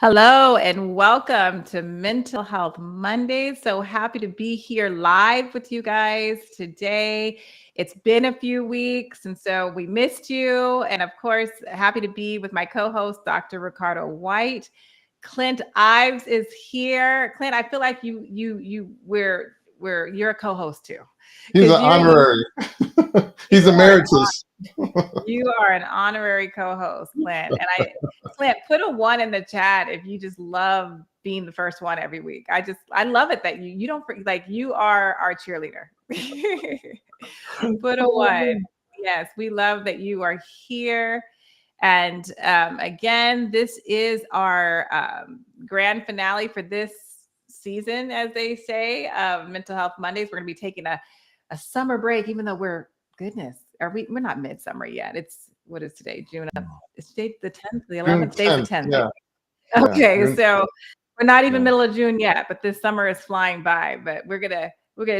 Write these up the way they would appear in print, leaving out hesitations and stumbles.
Hello and welcome to Mental Health Mondays. So happy to be here live with you guys today. It's been a few weeks, and so we missed you. And of course, happy to be with my co-host, Dr. Ricardo Whyte. Clint Ives is here. Clint, I feel like you're a co-host too. He's an Because honorary. He's you are emeritus. you are an honorary co-host, Clint. Clint, put a 1 in the chat if you just love being the first one every week. I love it that you don't like you are our cheerleader. Put a 1. Yes, we love that you are here. And again, this is our grand finale for this season, as they say, of Mental Health Mondays. We're going to be taking a summer break, even though we're we're not midsummer yet. What is today? June. It's today the 10th, the 11th. Today's the 10th. Yeah. Okay, Yeah. so we're not even middle of June yet, but this summer is flying by. But we're gonna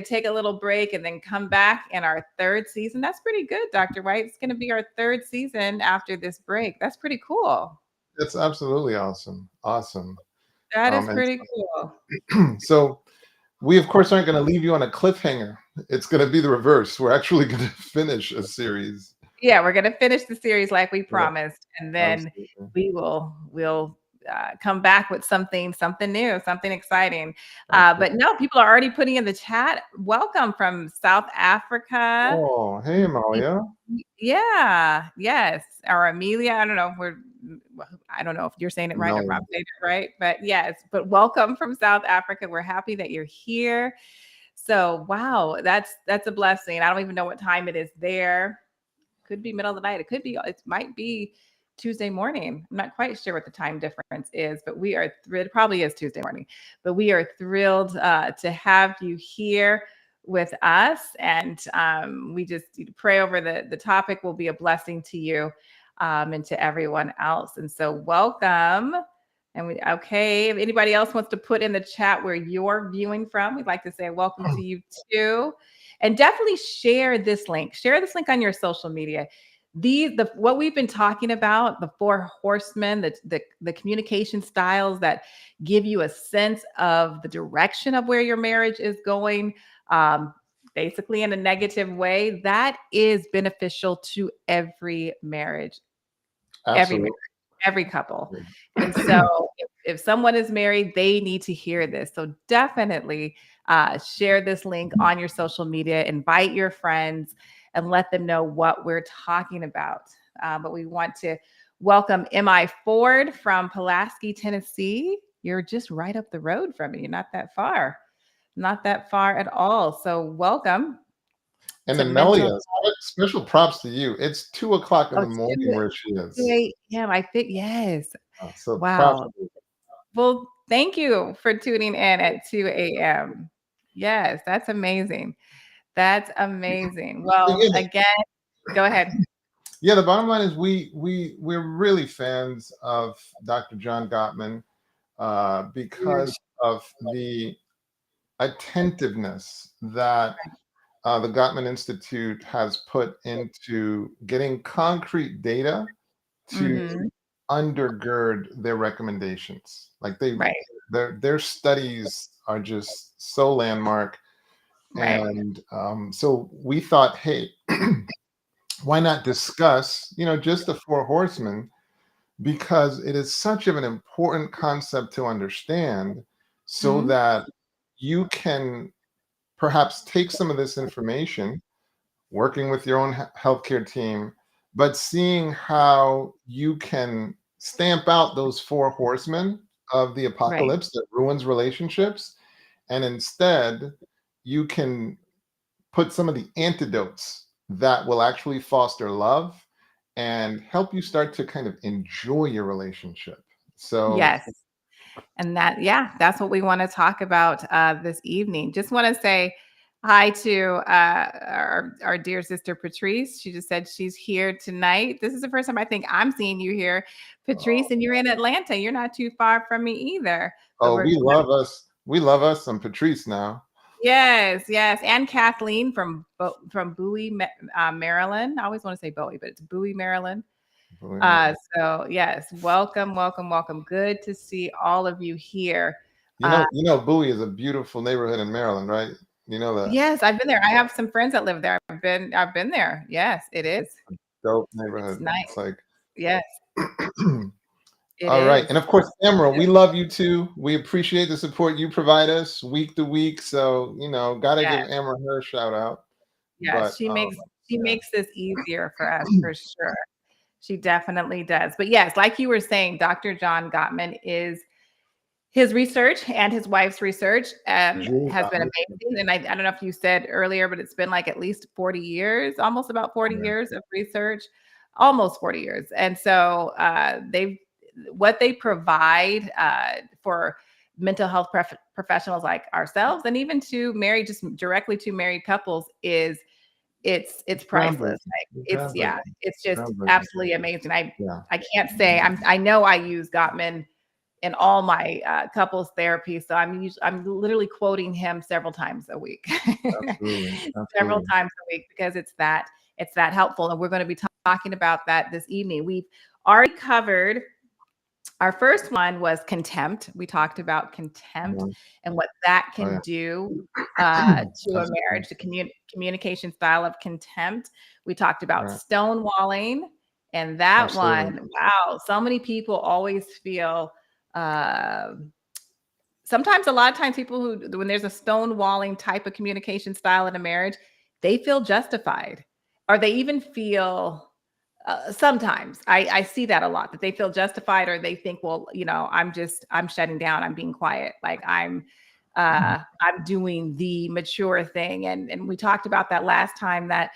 take a little break and then come back in our 3rd season. That's pretty good, Dr. Whyte. It's gonna be our 3rd season after this break. That's pretty cool. It's absolutely awesome. Awesome. That is pretty cool. So we, of course, aren't going to leave you on a cliffhanger. It's going to be the reverse. We're actually going to finish a series. Yeah, we're going to finish the series like we promised. And then Absolutely. we'll come back with something new, something exciting. But no, people are already putting in the chat. Welcome from South Africa. Oh, hey, Amalia. Yeah, yes. Or Amelia. I don't know if you're saying it right or if I'm saying it right, but yes, but welcome from South Africa. We're happy that you're here. So, wow, that's a blessing. I don't even know what time it is there. Could be middle of the night. It might be Tuesday morning. I'm not quite sure what the time difference is, but we are thrilled. Probably is Tuesday morning, but we are thrilled to have you here with us. And we just pray over the topic will be a blessing to you and to everyone else. And so welcome. And if anybody else wants to put in the chat where you're viewing from, we'd like to say welcome to you too. And definitely share this link. Share this link on your social media. What we've been talking about, the 4 horsemen, the communication styles that give you a sense of the direction of where your marriage is going, basically in a negative way, that is beneficial to every marriage. Absolutely. Every couple. And so if someone is married, they need to hear this. So definitely share this link on your social media, invite your friends, and let them know what we're talking about. But we want to welcome M.I. Ford from Pulaski, Tennessee. You're just right up the road from me. You're not that far at all. So welcome. And Amelia, special props to you. It's 2:00 in the morning where she is. 2 a.m. I think, yes. So wow. Well, thank you for tuning in at 2 a.m. Yes, that's amazing. That's amazing. Well, again, go ahead. Yeah, the bottom line is we're really fans of Dr. John Gottman because of the attentiveness that the Gottman Institute has put into getting concrete data to undergird their recommendations. Like their studies are just so landmark. And so we thought, hey, why not discuss, just the 4 horsemen, because it is such of an important concept to understand so that you can perhaps take some of this information, working with your own healthcare team, but seeing how you can stamp out those 4 horsemen of the apocalypse that ruins relationships. And instead, you can put some of the antidotes that will actually foster love and help you start to kind of enjoy your relationship. So yes. And that's what we want to talk about this evening. Just want to say hi to our dear sister Patrice. She just said she's here tonight. This is the first time I think I'm seeing you here, Patrice, and you're in Atlanta. You're not too far from me either. We love us. We love us some Patrice now. Yes, and Kathleen from Bowie, Maryland. I always want to say Bowie, but it's Bowie, Maryland. So yes, welcome, welcome, welcome. Good to see all of you here. Bowie is a beautiful neighborhood in Maryland, right? You know that. Yes, I've been there. I have some friends that live there. I've been there. Yes, it is. Dope neighborhood. It's nice. It's like, yes. All right. And of course, Tamara, we love you too. We appreciate the support you provide us week to week. So, gotta give Amber her shout out. Yes, she makes this easier for us for sure. She definitely does. But yes, like you were saying, Dr. John Gottman his research and his wife's research has been amazing. And I don't know if you said earlier, but it's been like at least 40 years, almost about 40 years of research, almost 40 years. And so what they provide for mental health professionals like ourselves, and even just directly to married couples, is it's priceless. It's just absolutely amazing. I can't say I know I use Gottman in all my couples therapy. So I'm literally quoting him several times a week, several times a week, because it's that helpful. And we're going to be talking about that this evening. We've already covered. Our first one was contempt. We talked about contempt and what that can do to a marriage, the communication style of contempt. We talked about stonewalling, and that one, wow, so many people always feel sometimes, a lot of times, people when there's a stonewalling type of communication style in a marriage, they feel justified, or they even feel sometimes I see that a lot, that they feel justified, or they think, well, I'm shutting down, I'm being quiet, like I'm doing the mature thing. And we talked about that last time, that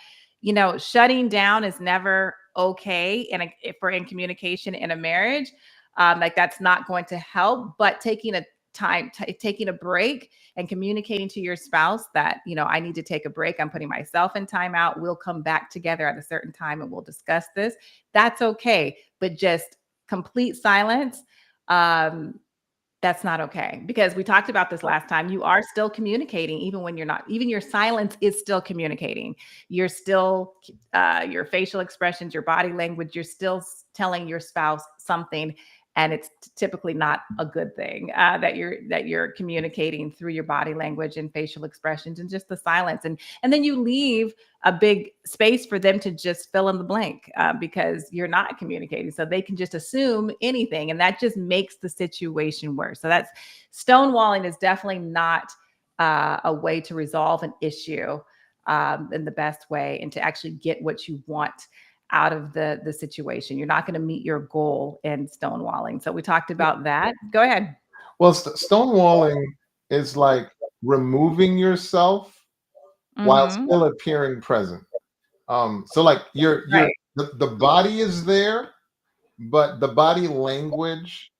shutting down is never okay in communication in a marriage. Like that's not going to help, but taking a break and communicating to your spouse that, I need to take a break. I'm putting myself in timeout. We'll come back together at a certain time and we'll discuss this. That's okay. But just complete silence, that's not okay, because we talked about this last time. You are still communicating, even when you're not. Even your silence is still communicating. You're still your facial expressions, your body language, you're still telling your spouse something. And it's typically not a good thing that you're communicating through your body language and facial expressions and just the silence. And then you leave a big space for them to just fill in the blank because you're not communicating. So they can just assume anything, and that just makes the situation worse. So that's stonewalling is definitely not a way to resolve an issue in the best way, and to actually get what you want out of the situation. You're not going to meet your goal in stonewalling. So we talked about that. Go ahead. Well, stonewalling is like removing yourself while still appearing present. So like the body is there, but the body language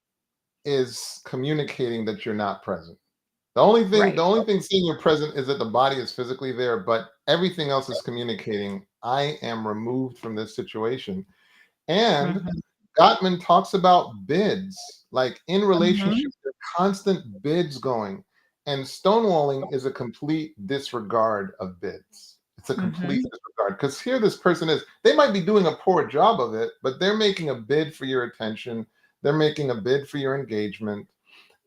is communicating that you're not present. The only thing saying you're present is that the body is physically there, but everything else is communicating, I am removed from this situation. And Gottman talks about bids, like in relationships, there are constant bids going. And stonewalling is a complete disregard of bids. It's a complete disregard, because here this person is, they might be doing a poor job of it, but they're making a bid for your attention. They're making a bid for your engagement.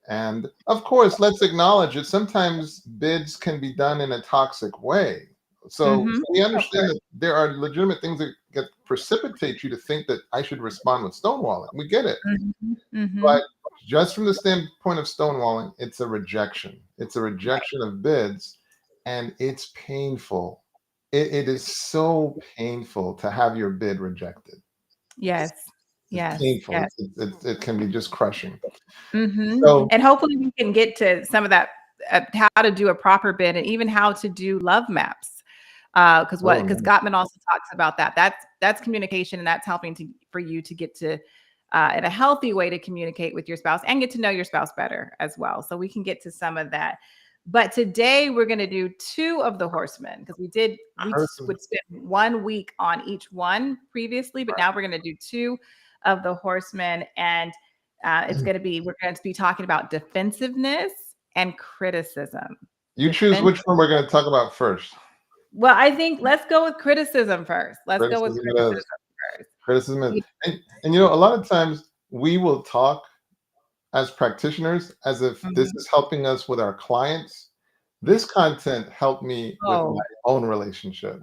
And of course, let's acknowledge that sometimes bids can be done in a toxic way. So we understand that there are legitimate things that precipitate you to think that I should respond with stonewalling. We get it. But just from the standpoint of stonewalling, it's a rejection. It's a rejection of bids, and it's painful. It is so painful to have your bid rejected. Yes. It's painful. Yes. It can be just crushing. So, and hopefully we can get to some of that, how to do a proper bid, and even how to do love maps. Because Gottman also talks about that. That's communication, and that's helping for you to get to in a healthy way to communicate with your spouse and get to know your spouse better as well. So we can get to some of that. But today we're going to do 2 of the horsemen, because we would spend 1 week on each one previously, but now we're going to do 2 of the horsemen, and we're going to be talking about defensiveness and criticism. You choose which one we're going to talk about first. Well, I think let's go with criticism first. Let's go with criticism first. Criticism is, and a lot of times we will talk as practitioners as if this Mhm. is helping us with our clients. This content helped me with my Oh, own relationship.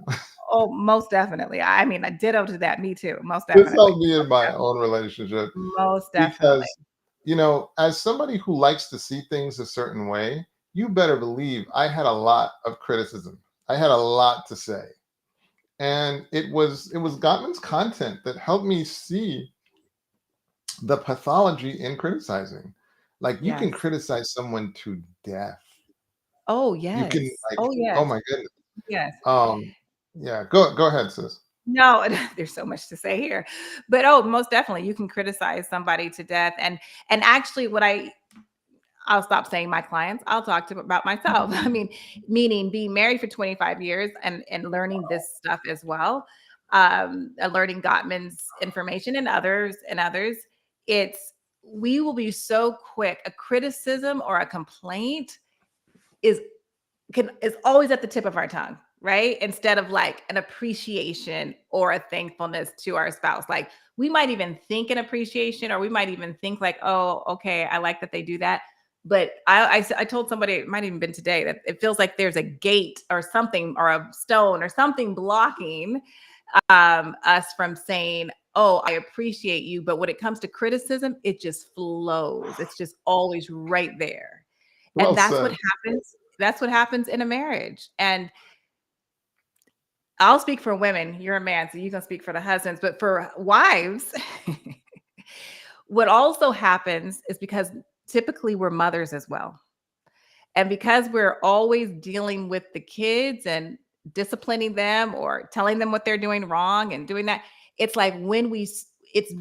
oh, most definitely. I mean, I ditto to that. Me too. Most This definitely. helped me in my own relationship Most definitely. because, as somebody who likes to see things a certain way, you better believe I had a lot of criticism. I had a lot to say. And it was Gottman's content that helped me see the pathology in criticizing. Like, you can Yes. criticize someone to death. Oh, You can, yes. like, Oh, oh yes. my goodness. Yes. Yeah, go ahead, sis. No, there's so much to say here. But oh, most definitely you can criticize somebody to death. And actually I'll stop saying my clients. I'll talk to about myself. I mean, meaning being married for 25 years and learning this stuff as well. Learning Gottman's information and others. It's we will be so quick. A criticism or a complaint is is always at the tip of our tongue, right? Instead of like an appreciation or a thankfulness to our spouse. Like we might even think an appreciation, or we might even think like, oh, okay, I like that they do that. But I told somebody, it might even been today, that it feels like there's a gate or something or a stone or something blocking us from saying, oh, I appreciate you. But when it comes to criticism, it just flows. It's just always right there. And Well said. that's what happens in a marriage. And I'll speak for women. You're a man, so you can speak for the husbands. But for wives, what also happens is because typically we're mothers as well. And because we're always dealing with the kids and disciplining them or telling them what they're doing wrong and doing that, it's like it's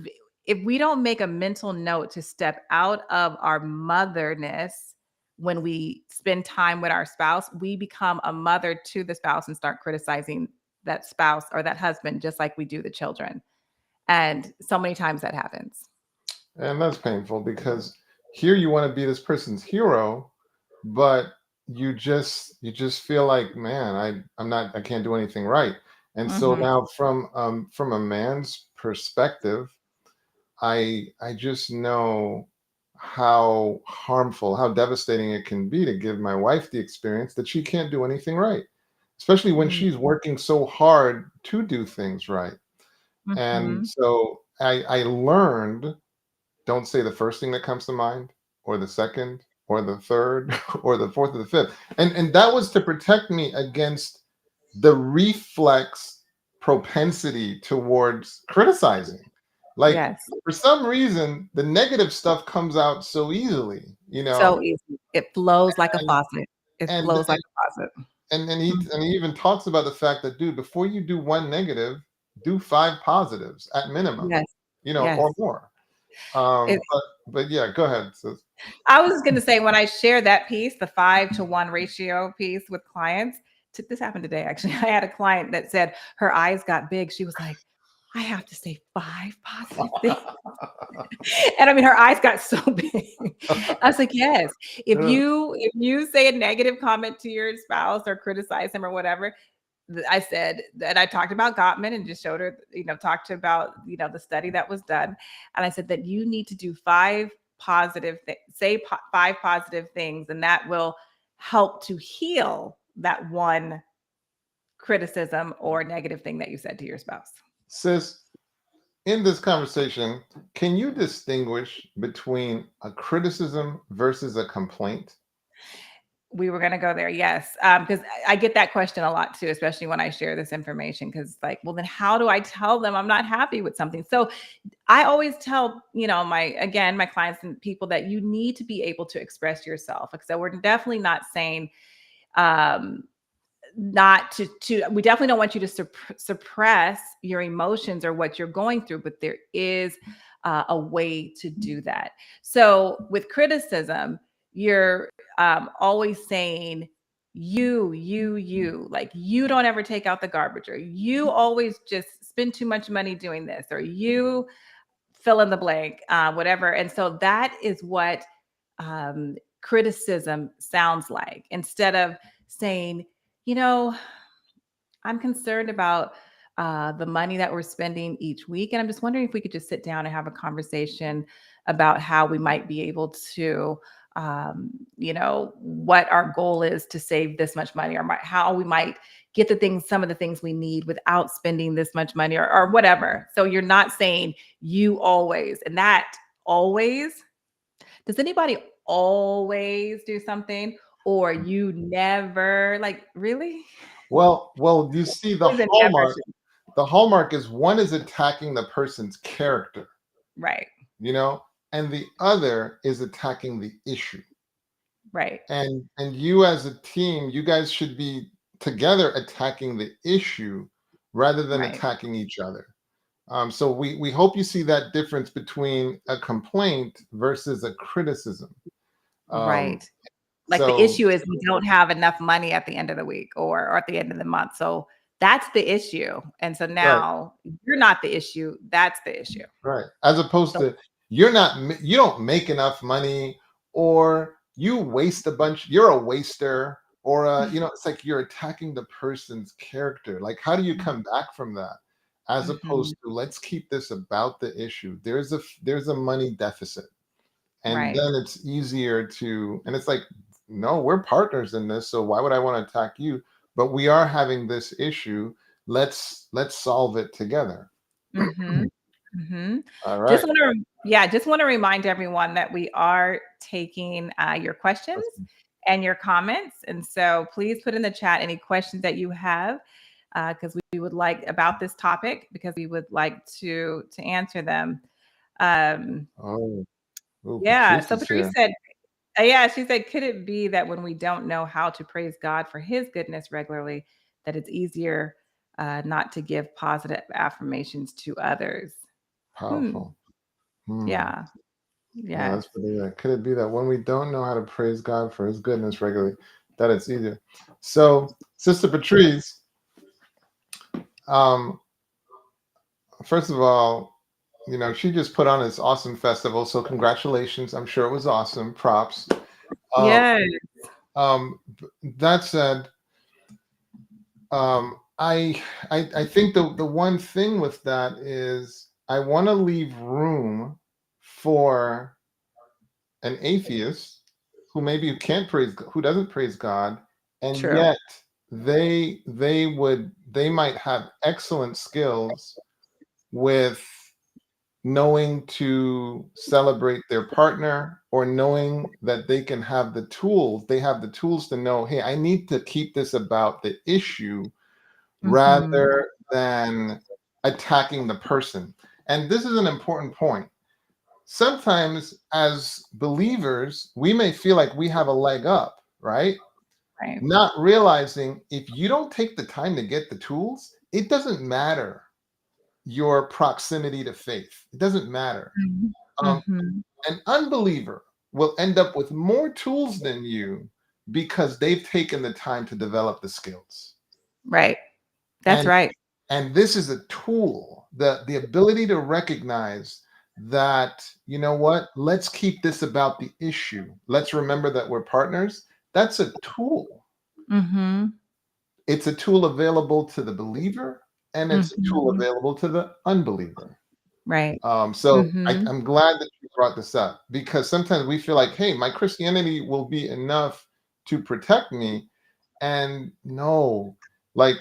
if we don't make a mental note to step out of our motherness when we spend time with our spouse, we become a mother to the spouse and start criticizing that spouse or that husband just like we do the children. And so many times that happens. And that's painful because here you want to be this person's hero, but you just feel like, man, I can't do anything right. And so Mhm. now from a man's perspective, I just know how harmful, how devastating it can be to give my wife the experience that she can't do anything right, especially when Mm. she's working so hard to do things right. And Mhm. so I learned, don't say the first thing that comes to mind, or the second, or the third, or the fourth, or the fifth. And that was to protect me against the reflex propensity towards criticizing. Like, Yes. for some reason, the negative stuff comes out so easily, So easy. It flows like a and faucet. It and flows like a faucet. and he Mhm. and he even talks about the fact that, dude, before you do one negative, do five positives at minimum, Yes. or Yes. more. It But yeah, go ahead, sis. I was just gonna say when I share that piece, the 5-to-1 ratio piece with clients, this happened today actually. I had a client that said her eyes got big. She was like, "I have to say 5 positive things." And I mean, her eyes got so big. I was like, "Yes, if you say a negative comment to your spouse or criticize him or whatever." I said that I talked about Gottman and just showed her, talked about, the study that was done. And I said that you need to do five positive things, and that will help to heal that one criticism or negative thing that you said to your spouse. Sis, in this conversation, can you distinguish between a criticism versus a complaint? We were going to go there. Yes. Because I get that question a lot too, especially when I share this information. Because, like, well, then how do I tell them I'm not happy with something? So I always tell, my clients and people that you need to be able to express yourself. Like, so we're definitely not saying, um, not to we definitely don't want you to suppress your emotions or what you're going through, but there is a way to do that. So with criticism, you're always saying you, like, you don't ever take out the garbage, or you always just spend too much money doing this, or you fill in the blank, whatever. And so that is what criticism sounds like, instead of saying, you know, I'm concerned about the money that we're spending each week. And I'm just wondering if we could just sit down and have a conversation about how we might be able to, what our goal is to save this much money, or how we might get some of the things we need without spending this much money, or whatever. So you're not saying you always, and that always, does anybody always do something, or you never, like, really? Well, you see, Always and never. the hallmark is one is attacking the person's character, Right. and the other is attacking the issue. Right. And you as a team, you guys should be together attacking the issue rather than Right. attacking each other. So we hope you see that difference between a complaint versus a criticism. Right. Like, the So issue is we don't have enough money at the end of the week, or at the end of the month. So that's the issue. And so right, now you're not the issue. That's the issue. right. As opposed So to you don't make enough money, or you waste a bunch. You're a waster, or it's like you're attacking the person's character. Like, how do you come back from that? As Mhm. opposed to, let's keep this about the issue. There's a money deficit, and Right. then it's easier to. And it's like, no, we're partners in this, so why would I want to attack you? But we are having this issue. Let's solve it together. Mhm. Mhm. All Just right. want to just want to remind everyone that we are taking your questions and your comments. And so please put in the chat any questions that you have, because we would like, about this topic, because we would like to answer them. Um, Oh, yeah. Patrice So is Patrice here. said, she said, could it be that when we don't know how to praise God for his goodness regularly, that it's easier not to give positive affirmations to others? Hmm. Powerful. Hmm. Yeah. No, Yes. that's pretty good. Could it be that when we don't know how to praise God for his goodness regularly, that it's easier? So, Sister Patrice, um, first of all, she just put on this awesome festival. So congratulations. I'm sure it was awesome. Props. Um, Yes. that said, I think the one thing with that is I want to leave room for an atheist who maybe who doesn't praise God, and True. yet they might have excellent skills with knowing to celebrate their partner, or knowing that they have the tools to know, hey, I need to keep this about the issue Mhm. rather than attacking the person. And this is an important point. Sometimes as believers, we may feel like we have a leg up, right? Right. Not realizing if you don't take the time to get the tools, it doesn't matter your proximity to faith. It doesn't matter. Mhm. Um, Mhm. an unbeliever will end up with more tools than you because they've taken the time to develop the skills. Right. That's And right. this is a tool, the ability to recognize that, you know what, let's keep this about the issue. Let's remember that we're partners. That's a tool. Mhm. It's a tool available to the believer, and it's a tool Mhm. available to the unbeliever. Right. So Mhm. I'm glad that you brought this up, because sometimes we feel like, hey, my Christianity will be enough to protect me. And no, like,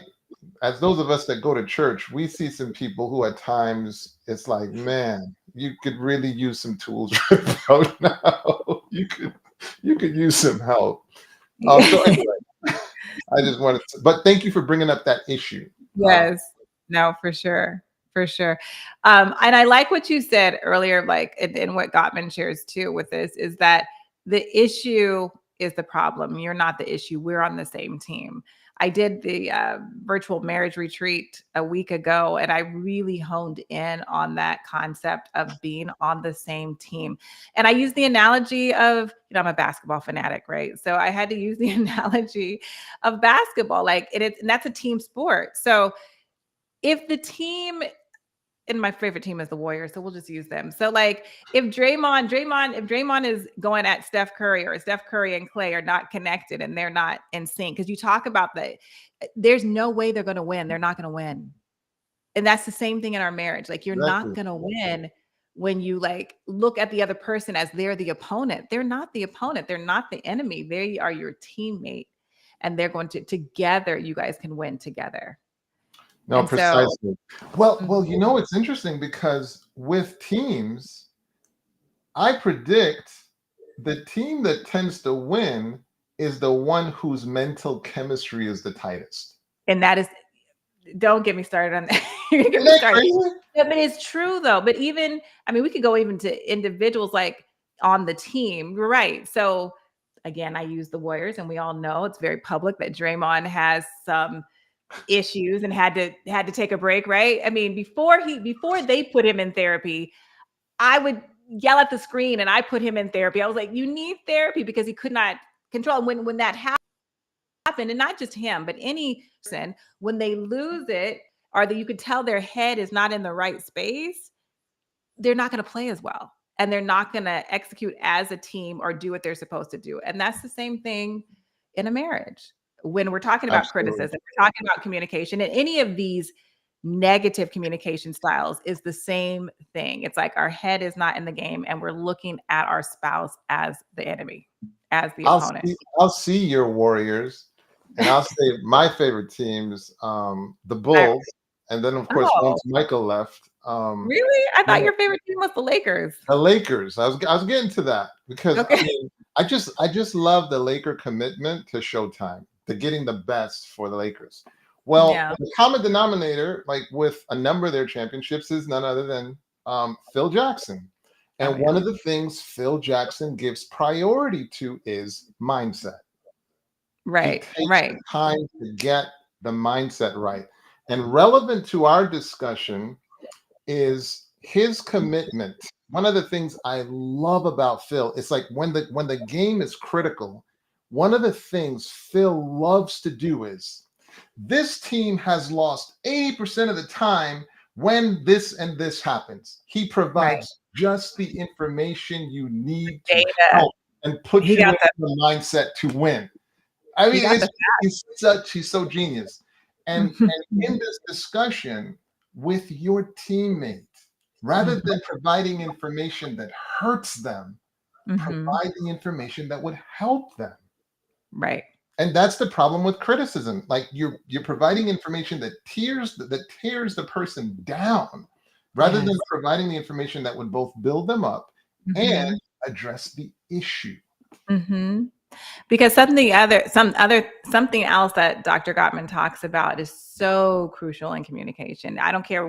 as those of us that go to church, we see some people who at times it's like, man, you could really use some tools right now. You could use some help. So Yeah. anyway, I just wanted to, but thank you for bringing up that issue. Yes. No, for sure. For sure. And I like what you said earlier, like, and what Gottman shares too with this, is that the issue is the problem. You're not the issue. We're on the same team. I did the virtual marriage retreat a week ago, and I really honed in on that concept of being on the same team. And I used the analogy of, I'm a basketball fanatic, right? So I had to use the analogy of basketball, like, and that's a team sport. So if the team, and my favorite team is the Warriors, so we'll just use them. So, like, if Draymond is going at Steph Curry, or Steph Curry and Clay are not connected and they're not in sync, because you talk about there's no way they're going to win. They're not going to win. And that's the same thing in our marriage. Like, you're not going to win when you like look at the other person as they're the opponent. They're not the opponent. They're not the enemy. They are your teammate, and they're going to, together, you guys can win together. No, and precisely. Well, you know, it's interesting because with teams, I predict the team that tends to win is the one whose mental chemistry is the tightest. And that is, don't get me started on that. You're get me started. Yeah, but it's true though. But even, I mean, we could go even to individuals like on the team. You're right. So again, I use the Warriors, and we all know it's very public that Draymond has some issues and had to take a break, right? I mean, before they put him in therapy, I would yell at the screen and I put him in therapy. I was like, you need therapy, because he could not control. And when that happened, and not just him, but any person, when they lose it, or that you could tell their head is not in the right space, they're not going to play as well. And they're not going to execute as a team or do what they're supposed to do. And that's the same thing in a marriage. When we're talking about criticism, we're talking about communication, and any of these negative communication styles is the same thing. It's like our head is not in the game, and we're looking at our spouse as the enemy, as the opponent. I'll see your Warriors, and I'll say my favorite teams, the Bulls, and then of course once Michael left. Really? I thought your favorite team was the Lakers. The Lakers. I was getting to that because I mean, I just love the Laker commitment to Showtime, to getting the best for the Lakers. Well, the common denominator, like with a number of their championships, is none other than Phil Jackson. And one of the things Phil Jackson gives priority to is mindset. Right. He takes time to get the mindset right. And relevant to our discussion is his commitment. One of the things I love about Phil is like when the game is critical, one of the things Phil loves to do is, this team has lost 80% of the time when this and this happens. He provides just the information you need to help and put you in the mindset to win. I mean, he's so genius. And in this discussion with your teammate, rather than providing information that hurts them, provide the information that would help them. Right. And that's the problem with criticism. Like you're providing information that tears the person down, rather than providing the information that would both build them up and address the issue. Because something else that Dr. Gottman talks about is so crucial in communication. I don't care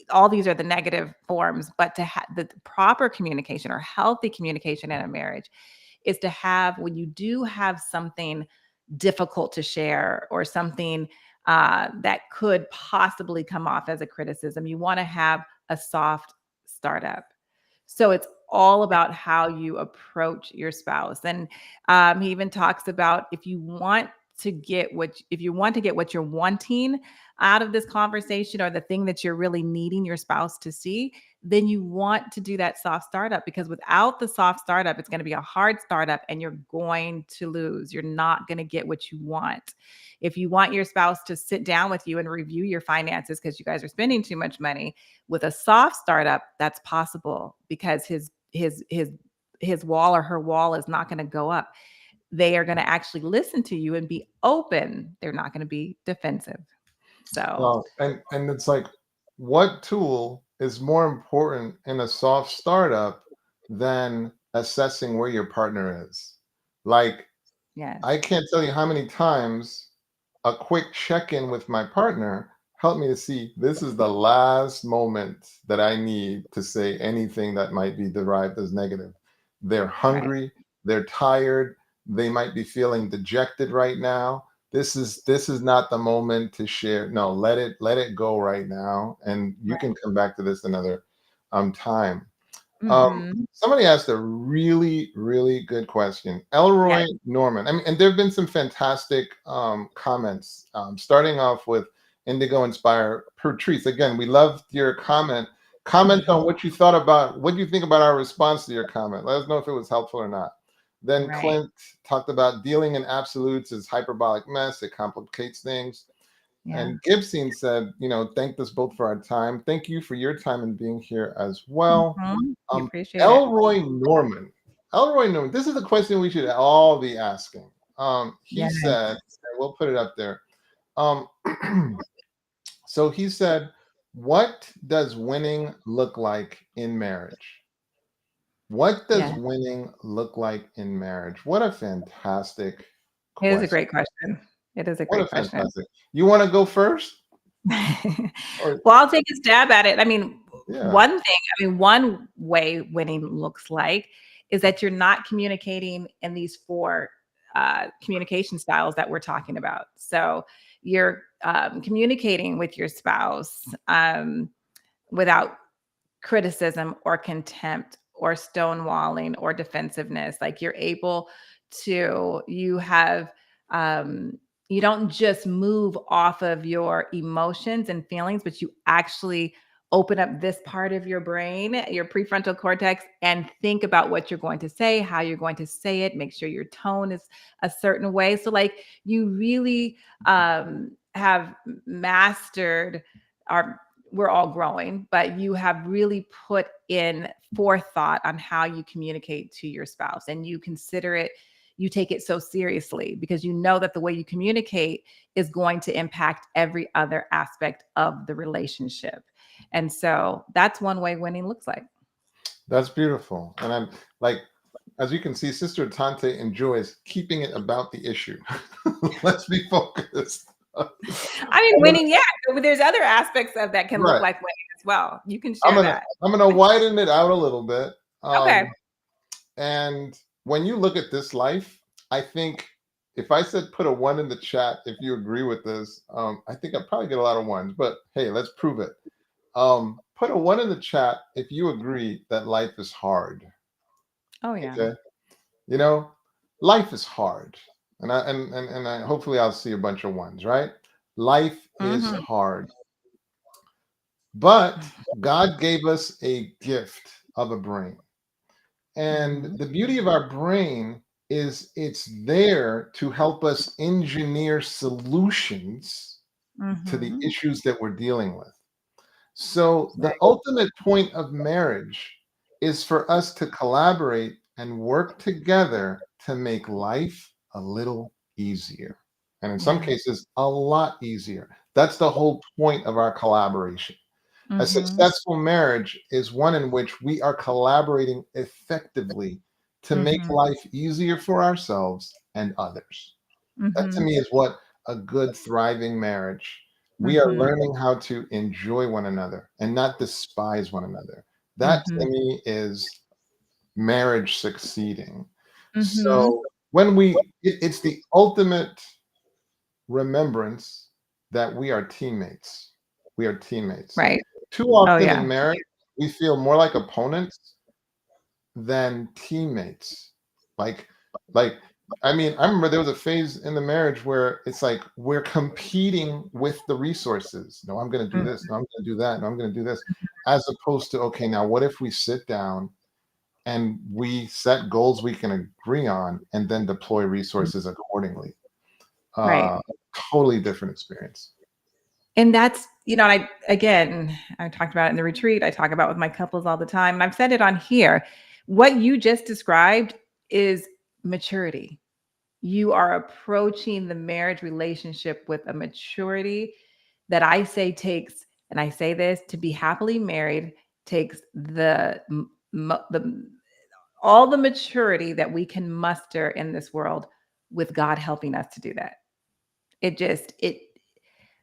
all these are the negative forms, but to have the proper communication or healthy communication in a marriage is to have, when you do have something difficult to share or something that could possibly come off as a criticism, you want to have a soft startup. So it's all about how you approach your spouse. And he even talks about if you want to get what you're wanting out of this conversation, or the thing that you're really needing your spouse to see, then you want to do that soft startup, because without the soft startup, it's going to be a hard startup and you're going to lose. You're not going to get what you want. If you want your spouse to sit down with you and review your finances because you guys are spending too much money, with a soft startup, that's possible, because his wall or her wall is not going to go up. They are going to actually listen to you and be open. They're not going to be defensive. So, and it's like, what tool is more important in a soft startup than assessing where your partner is? Like, I can't tell you how many times a quick check-in with my partner helped me to see, this is the last moment that I need to say anything that might be derived as negative. They're hungry, they're tired, they might be feeling dejected right now. This is not the moment to share. No, let it go right now, and you can come back to this another time. Somebody asked a really, really good question. Elroy Norman. I mean, and there have been some fantastic comments. Starting off with Indigo Inspire Patrice. Again, we loved your comment. Comment on what you think about our response to your comment. Let us know if it was helpful or not. Then Clint talked about dealing in absolutes is hyperbolic mess. It complicates things. And Gibson said, thank us both for our time. Thank you for your time and being here as well. We appreciate it. Elroy Norman, this is the question we should all be asking. He said, and we'll put it up there. So he said, what does winning look like in marriage? What does winning look like in marriage? What a fantastic question. It is a great question. It is a great question. Fantastic. You want to go first? Well, I'll take a stab at it. I mean, one way winning looks like is that you're not communicating in these 4 communication styles that we're talking about. So you're communicating with your spouse without criticism or contempt or stonewalling or defensiveness. Like you're able to, you don't just move off of your emotions and feelings, but you actually open up this part of your brain, your prefrontal cortex, and think about what you're going to say, how you're going to say it, make sure your tone is a certain way. So like you really have mastered we're all growing, but you have really put in forethought on how you communicate to your spouse, and you consider it, you take it so seriously because you know that the way you communicate is going to impact every other aspect of the relationship. And so that's one way winning looks like. That's beautiful. And I'm like, as you can see, Sister Atonte enjoys keeping it about the issue. Let's be focused. I mean, winning, there's other aspects of that can look like winning as well. You can share that. I'm going to widen it out a little bit. Okay. And when you look at this life, I think if I said put a 1 in the chat, if you agree with this, I think I'd probably get a lot of 1s, but hey, let's prove it. Put a 1 in the chat if you agree that life is hard. Oh yeah. Okay? Life is hard. And I hopefully I'll see a bunch of 1s, right? Life is hard. But God gave us a gift of a brain. And the beauty of our brain is it's there to help us engineer solutions to the issues that we're dealing with. So the ultimate point of marriage is for us to collaborate and work together to make life a little easier. And in some cases, a lot easier. That's the whole point of our collaboration. A successful marriage is one in which we are collaborating effectively to make life easier for ourselves and others. That to me is what a good, thriving marriage. We are learning how to enjoy one another and not despise one another. That to me is marriage succeeding. So when it's the ultimate remembrance that we are teammates. We are teammates. Right. Too often in marriage, we feel more like opponents than teammates. Like, I mean, I remember there was a phase in the marriage where it's like we're competing with the resources. No, I'm going to do this. No, I'm going to do that. No, I'm going to do this. As opposed to, okay, now what if we sit down and we set goals we can agree on and then deploy resources accordingly? Totally different experience. And that's, I talked about it in the retreat. I talk about it with my couples all the time. And I've said it on here. What you just described is maturity. You are approaching the marriage relationship with a maturity that I say takes, and I say this, to be happily married takes all the maturity that we can muster in this world, with God helping us to do that.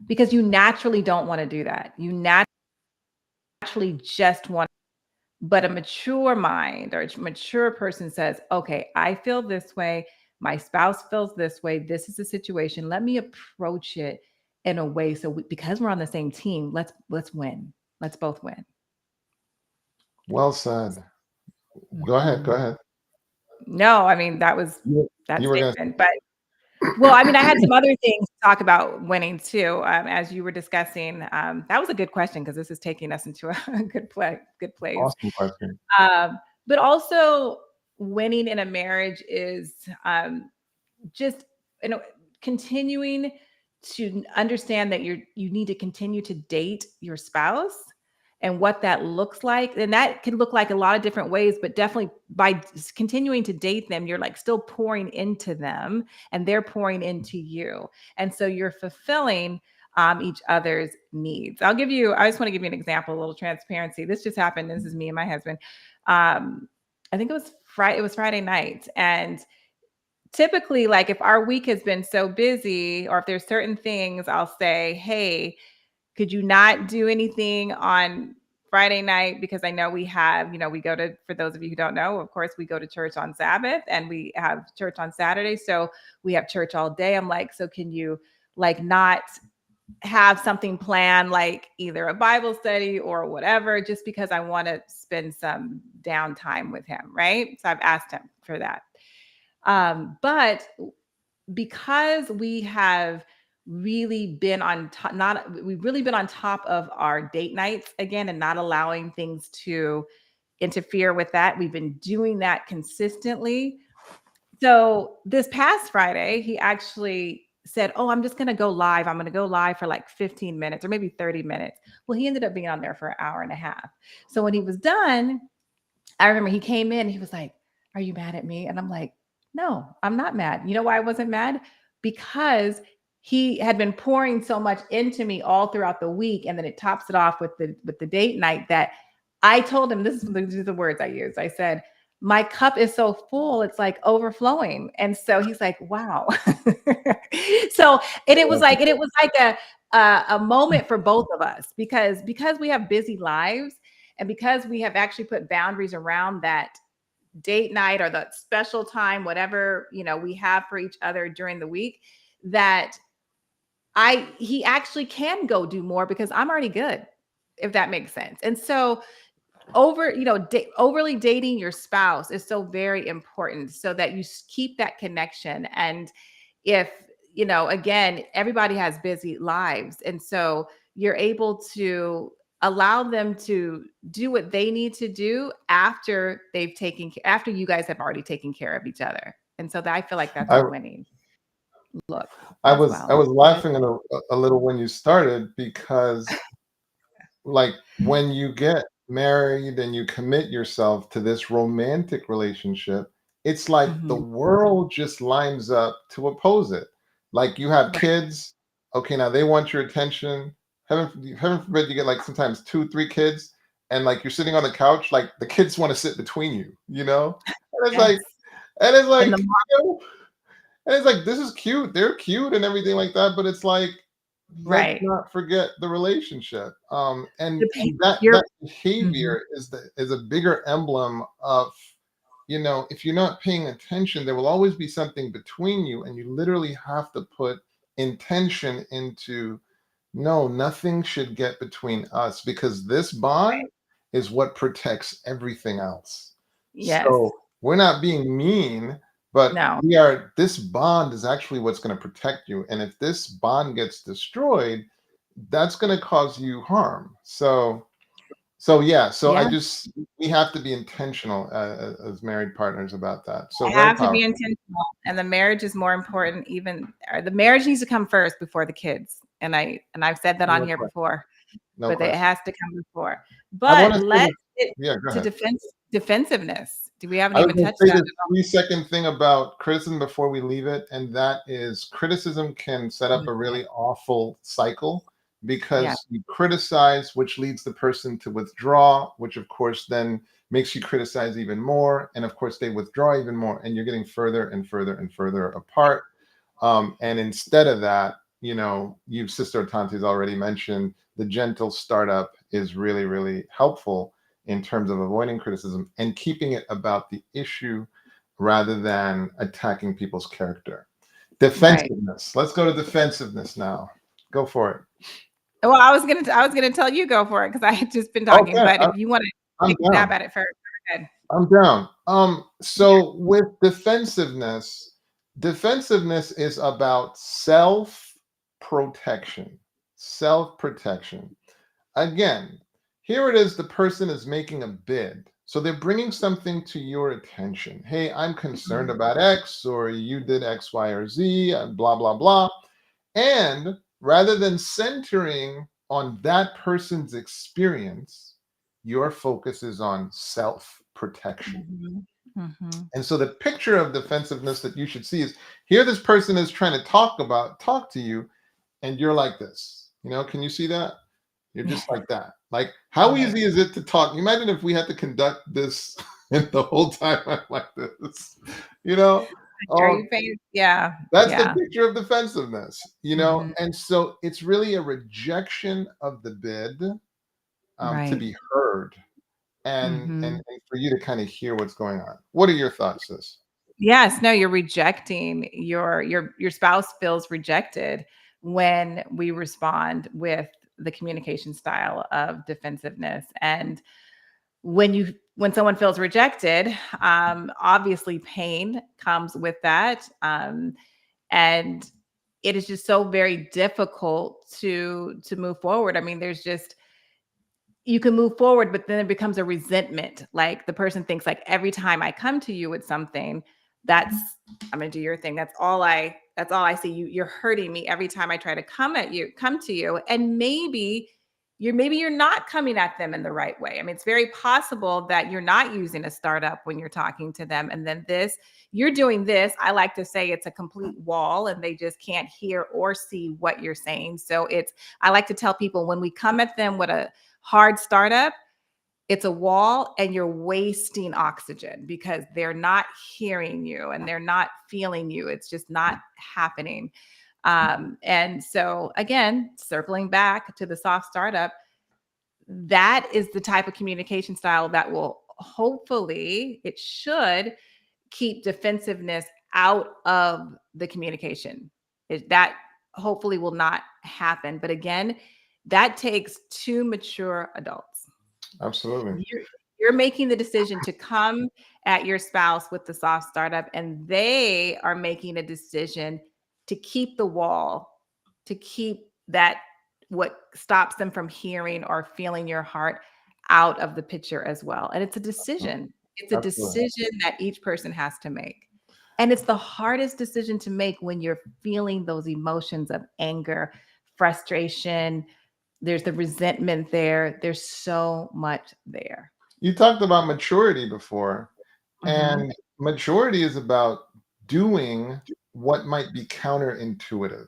Because you naturally don't want to do that. You naturally just want, but a mature mind or a mature person says, okay, I feel this way. My spouse feels this way. This is the situation. Let me approach it in a way. So because we're on the same team, let's win. Let's both win. Well said. Go ahead. No, I mean, that's statement, but well, I mean, I had some other things to talk about winning too. As you were discussing, that was a good question because this is taking us into a good place. Awesome question. But also, winning in a marriage is just continuing to understand that you need to continue to date your spouse and what that looks like. And that can look like a lot of different ways, but definitely by continuing to date them, you're like still pouring into them and they're pouring into you. And so you're fulfilling each other's needs. I just want to give you an example, a little transparency. This just happened. This is me and my husband. I think it was Friday night. And typically, like if our week has been so busy or if there's certain things, I'll say, hey, could you not do anything on Friday night? Because I know we have, we go to, for those of you who don't know, of course, we go to church on Sabbath and we have church on Saturday. So we have church all day. I'm like, so can you like not have something planned, like either a Bible study or whatever, just because I want to spend some downtime with him. Right. So I've asked him for that. But because we have really been on top, we've really been on top of our date nights again and not allowing things to interfere with that. We've been doing that consistently. So this past Friday, he actually said, oh, I'm just going to go live. I'm going to go live for like 15 minutes or maybe 30 minutes. Well, he ended up being on there for an hour and a half. So when he was done, I remember he came in, he was like, are you mad at me? And I'm like, no, I'm not mad. You know why I wasn't mad? Because he had been pouring so much into me all throughout the week. And then it tops it off with the date night that I told him, these are the words I used. I said, my cup is so full, it's like overflowing. And so he's like, wow. So, and it was like a moment for both of us because we have busy lives and because we have actually put boundaries around that date night or the special time, whatever, we have for each other during the week, that he actually can go do more because I'm already good, if that makes sense. And so overly dating your spouse is so very important so that you keep that connection. And if, again, everybody has busy lives. And so you're able to allow them to do what they need to do after after you guys have already taken care of each other. And so I feel like that's a winning look. I was laughing a little when you started because like when you get married and you commit yourself to this romantic relationship, it's like the world just lines up to oppose it. Like you have kids, okay, now they want your attention. Heaven forbid you get like sometimes 2, 3 kids, and like you're sitting on the couch, like the kids want to sit between you, And it's like, and it's like, and it's like, this is cute. They're cute and everything like that, but it's like, let's not forget the relationship. And that behavior is a bigger emblem of, if you're not paying attention, there will always be something between you, and you literally have to put intention into, no, nothing should get between us because this bond is what protects everything else. Yes. So we're not being mean, but this bond is actually what's going to protect you. And if this bond gets destroyed, that's going to cause you harm. So we have to be intentional as married partners about that. So have to be intentional, and the marriage is more important. The marriage needs to come first before the kids. And I've said that on here before, but it has to come before. But let's get to defensiveness. Do we haven't even touched that? The 3-second thing about criticism before we leave it, and that is criticism can set up a really awful cycle because you criticize, which leads the person to withdraw, which of course then makes you criticize even more, and of course they withdraw even more, and you're getting further and further and further apart. And instead of that, Sister Atonte has already mentioned the gentle startup is really, really helpful in terms of avoiding criticism and keeping it about the issue rather than attacking people's character. Defensiveness. Let's go to defensiveness now. Go for it. Well, I was gonna tell you go for it because I had just been talking. Okay. But if you want to take a stab at it first, go ahead. I'm down. So with defensiveness is about self-protection. Self-protection. Again, here it is, the person is making a bid. So they're bringing something to your attention. Hey, I'm concerned about X, or you did X, Y, or Z, blah, blah, blah. And rather than centering on that person's experience, your focus is on self-protection. Mm-hmm. Mm-hmm. And so the picture of defensiveness that you should see is, here this person is trying to talk to you, and you're like this. Can you see that? You're just like that. Like, how Right. easy is it to talk? Imagine if we had to conduct this and the whole time I'm like this, you know? Are Um, you paying? Yeah. that's the Yeah. picture of defensiveness. Mm-hmm. And so it's really a rejection of the bid, to Right. be heard, and, Mm-hmm. and for you to kind of hear what's going on. What are your thoughts, sis? Yes, no, you're rejecting your spouse feels rejected when we respond with the communication style of defensiveness. And when someone feels rejected, obviously pain comes with that. And it is just so very difficult to move forward. I mean, there's just you can move forward, but then it becomes a resentment. Like the person thinks like every time I come to you with something, that's I'm gonna do your thing. That's all I see. You're hurting me every time I try to come to you. And maybe you're not coming at them in the right way. I mean, it's very possible that you're not using a startup when you're talking to them. And then you're doing this. I like to say it's a complete wall and they just can't hear or see what you're saying. So I like to tell people when we come at them with a hard startup, it's a wall and you're wasting oxygen because they're not hearing you and they're not feeling you. It's just not happening. And so, again, circling back to the soft startup, that is the type of communication style that will it should keep defensiveness out of the communication. That hopefully will not happen. But again, that takes two mature adults. Absolutely. You're making the decision to come at your spouse with the soft startup, and they are making a decision to keep the wall, to keep that what stops them from hearing or feeling your heart out of the picture as well. And it's a decision. It's a Absolutely. decision that each person has to make. And it's the hardest decision to make when you're feeling those emotions of anger, frustration. There's the resentment there. There's so much there. You talked about maturity before, Mhm. and maturity is about doing what might be counterintuitive.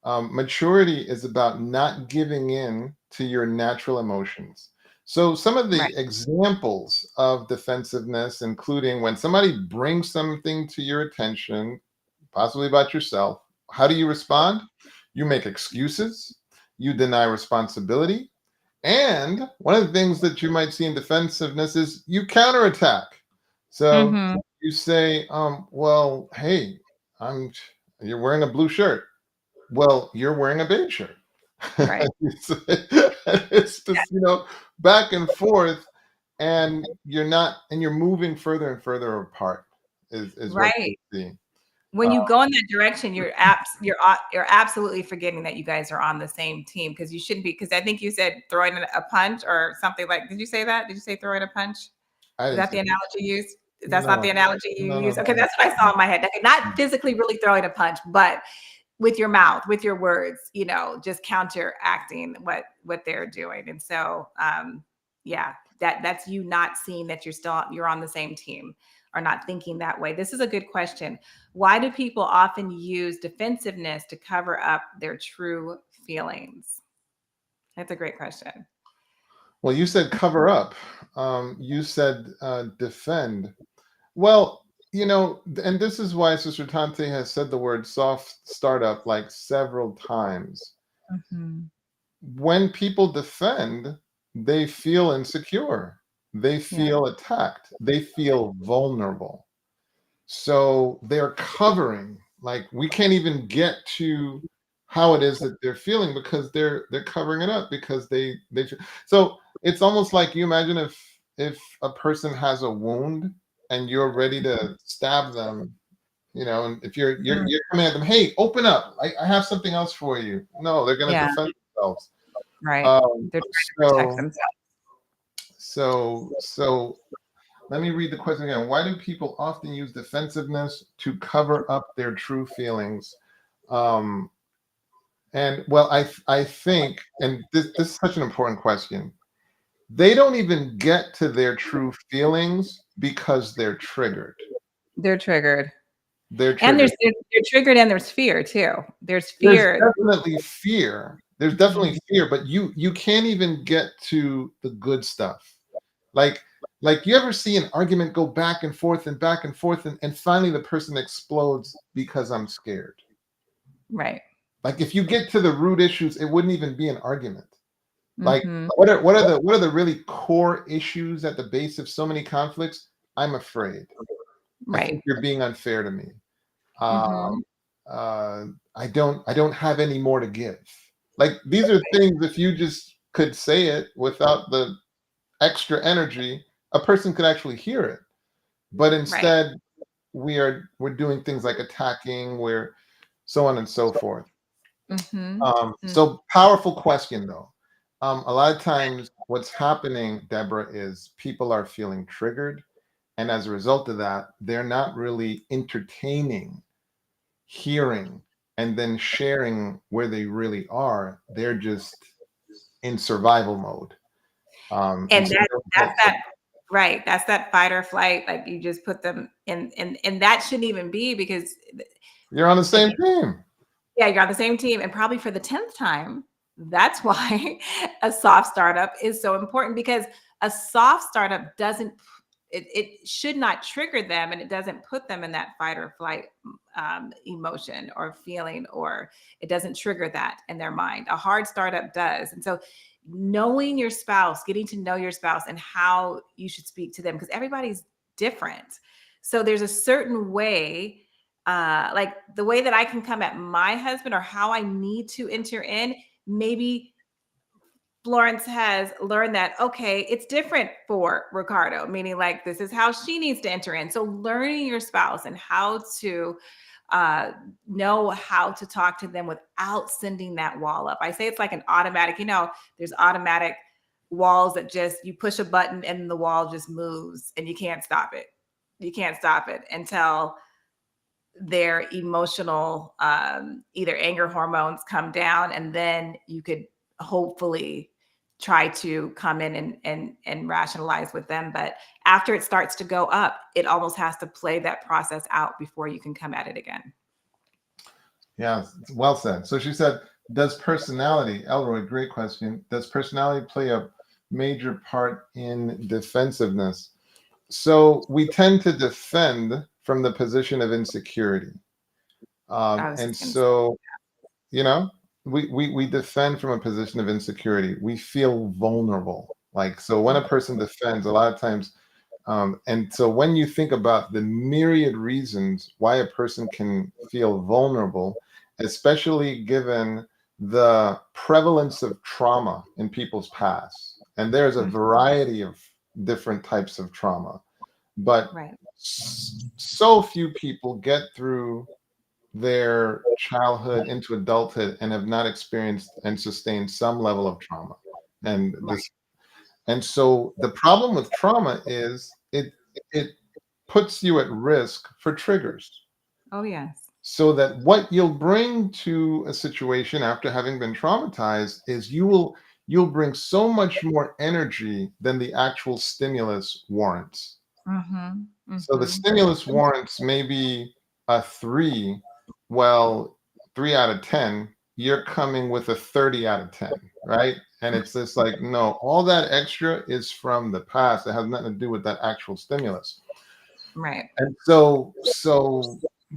Maturity is about not giving in to your natural emotions. So, some of the Right. examples of defensiveness, including when somebody brings something to your attention, possibly about yourself, how do you respond? You make excuses, you deny responsibility, and one of the things that you might see in defensiveness is you counterattack. So Mhm. you say, well, hey, I'm you're wearing a blue shirt. Well, you're wearing a beige shirt. Right. It's just, back and forth, and you're moving further and further apart is what you Right. see. When you go in that direction, you're absolutely forgetting that you guys are on the same team because you shouldn't be. Because I think you said throwing a punch or something like. Did you say that? Did you say throwing a punch? I Is didn't that say the analogy you used? That's not no, the analogy you no, no, use. no, Okay, no. that's what I saw in my head. Okay, not physically really throwing a punch, but with your mouth, with your words, just counteracting what they're doing. And so, yeah, that's you not seeing that you're on the same team or not thinking that way. This is a good question. Why do people often use defensiveness to cover up their true feelings? That's a great question. Well, you said cover up. You said defend. Well, and this is why Sister Tante has said the word soft startup like several times. Mhm. When people defend, they feel insecure, they Yeah. feel attacked, they feel vulnerable. So they're covering, like we can't even get to how it is that they're feeling because they're covering it up because so it's almost like, you imagine if a person has a wound and you're ready to stab them, and if Mm. you're coming at them, hey, open up, I have something else for you. No, they're going to Yeah. defend themselves. Right. um They're trying to protect so themselves. so let me read the question again. Why do people often use defensiveness to cover up their true feelings? Um, And well, I think, and this is such an important question. They don't even get to their true feelings because they're triggered. They're triggered. They're And triggered. they're triggered and there's fear too. There's There's fear. definitely fear. There's definitely Mhm. fear, but you can't even get to the good stuff. Like you ever see an argument go back and forth and back and forth, and finally the person explodes because I'm scared. Right. Like if you get to the root issues, it wouldn't even be an argument. Like Mhm. what are the really core issues at the base of so many conflicts? I'm afraid. I Right. think you're being unfair to me. Mhm. Um, uh, I don't have any more to give. Like these are things, if you just could say it without the extra energy, a person could actually hear it. But Right. instead, we're doing things like attacking, we're so on and so forth. Mhm. Mm. So powerful question though. A lot of times what's happening, Deborah, is people are feeling triggered. And as a result of that, they're not really entertaining, hearing, and then sharing where they really are. They're just in survival mode. And And so that's that right. That's that fight or flight. Like you just put them in, and that shouldn't even be because you're on the again, same team. yeah, you're on the same team, and probably for the 10th time. That's why a soft startup is so important because a soft startup doesn't it should not trigger them, and it doesn't put them in that fight or flight emotion or feeling, or it doesn't trigger that in their mind. A hard startup does. And so knowing your spouse, getting to know your spouse and how you should speak to them, because everybody's different. So there's a certain way, like the way that I can come at my husband or how I need to enter in. Maybe Florence has learned that, okay, it's different for Ricardo, meaning like this is how she needs to enter in. So learning your spouse and how to uh, know how to talk to them without sending that wall up. I say it's like an automatic, there's automatic walls that just, you push a button and the wall just moves and you can't stop it. You can't stop it until their emotional, either anger hormones come down, and then you could hopefully try to come in and rationalize with them. But after it starts to go up, it almost has to play that process out before you can come at it again. Yeah, well said. So she said, does personality, Elroy, great question. Does personality play a major part in defensiveness? So we tend to defend from the position of insecurity. I was And just going to say, so, you know, we defend from a position of insecurity. We feel vulnerable. Like, so when a person defends, a lot of times, and so when you think about the myriad reasons why a person can feel vulnerable, especially given the prevalence of trauma in people's past, and there's a mhm, variety of different types of trauma, but right, so few people get through their childhood into adulthood and have not experienced and sustained some level of trauma. And right. this, and so the problem with trauma is it puts you at risk for triggers. Oh, yes. So that what you'll bring to a situation after having been traumatized is you'll bring so much more energy than the actual stimulus warrants. Hmm. So the Hmm. stimulus warrants maybe a 3. Well, 3 out of 10, you're coming with a 30 out of 10, right? And it's just like, no, all that extra is from the past. It has nothing to do with that actual stimulus. Right. And so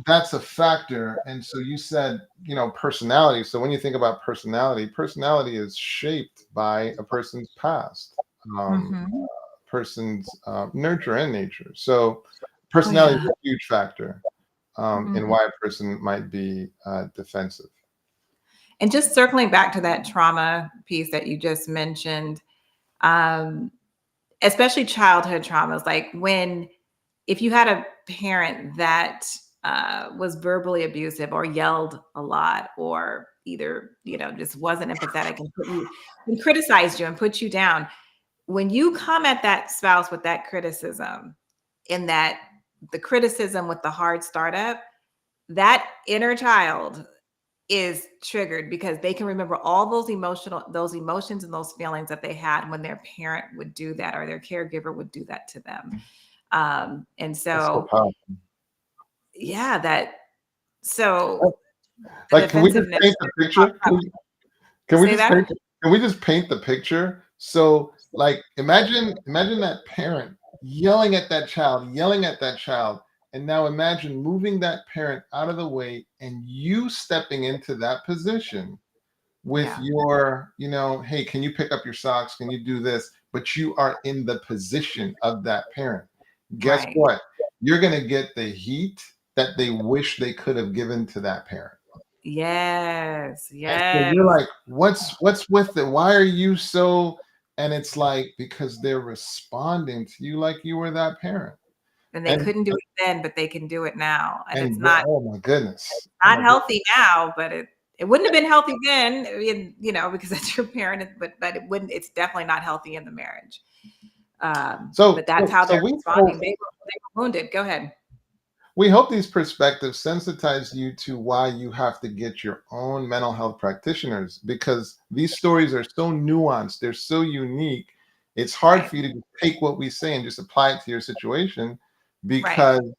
that's a factor. And so you said, personality. So when you think about personality, personality is shaped by a person's past. Um, Hmm. person's nurture and nature. So Oh, personality yeah. is a huge factor in Mhm. why a person might be defensive. And just circling back to that trauma piece that you just mentioned, um, especially childhood traumas, like if you had a parent that was verbally abusive or yelled a lot, or either, just wasn't empathetic and criticized you and put you down, when you come at that spouse with that criticism, in that the criticism with the hard startup, that inner child is triggered because they can remember all those emotions and those feelings that they had when their parent would do that or their caregiver would do that to them. And so yeah, so the like, can we just defensiveness. paint the picture? Can we Say just that? paint the picture? So, like, imagine that parent yelling at that child, and now imagine moving that parent out of the way and you stepping into that position with your, hey, can you pick up your socks? Can you do this? But you are in the position of that parent. Guess what? You're going to get the heat that they wish they could have given to that parent. Yes. And so you're like, what's with it? Why are you so? And it's like, because they're responding to you like you were that parent. And they couldn't do it then, but they can do it now. And it's not, oh my goodness, not healthy now, but it wouldn't have been healthy then, because that's your parent, but it's definitely not healthy in the marriage. But that's how they're responding. They were wounded. Go ahead. We hope these perspectives sensitize you to why you have to get your own mental health practitioners, because these stories are so nuanced. They're so unique. It's hard for you to take what we say and just apply it to your situation, because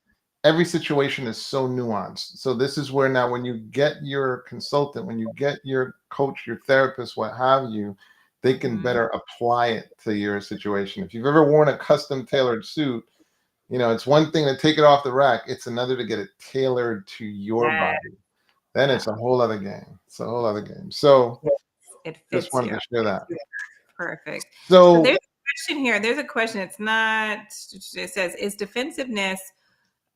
every situation is so nuanced. So this is where now, when you get your consultant, when you get your coach, your therapist, what have you, they can better apply it to your situation. If you've ever worn a custom tailored suit, it's one thing to take it off the rack. It's another to get it tailored to your body. Then it's a whole other game. So it fits. Just wanted to share that. Perfect. So there's a question here. There's a question. It says, is defensiveness